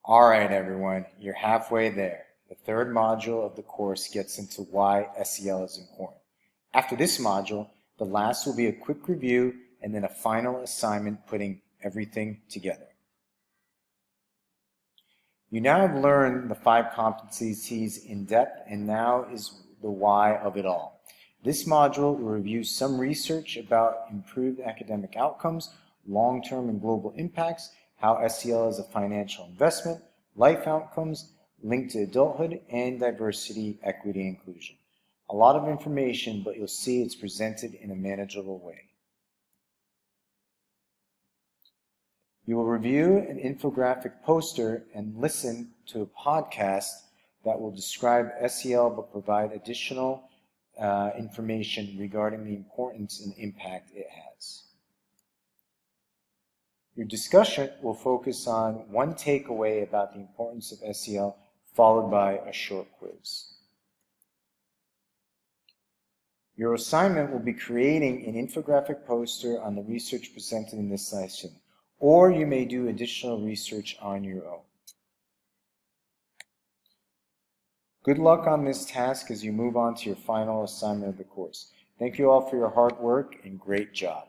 All right, everyone, you're halfway there. The third module of the course gets into why SEL is important. After this module, the last will be a quick review and then a final assignment putting everything together. You now have learned the 5 competencies in depth, and now is the why of it all. This module will review some research about improved academic outcomes, long-term and global impacts, how SEL is a financial investment, life outcomes linked to adulthood, and diversity, equity, and inclusion. A lot of information, but you'll see it's presented in a manageable way. You will review an infographic poster and listen to a podcast that will describe SEL but provide additional information regarding the importance and impact it has. Your discussion will focus on one takeaway about the importance of SEL, followed by a short quiz. Your assignment will be creating an infographic poster on the research presented in this session, or you may do additional research on your own. Good luck on this task as you move on to your final assignment of the course. Thank you all for your hard work and great job.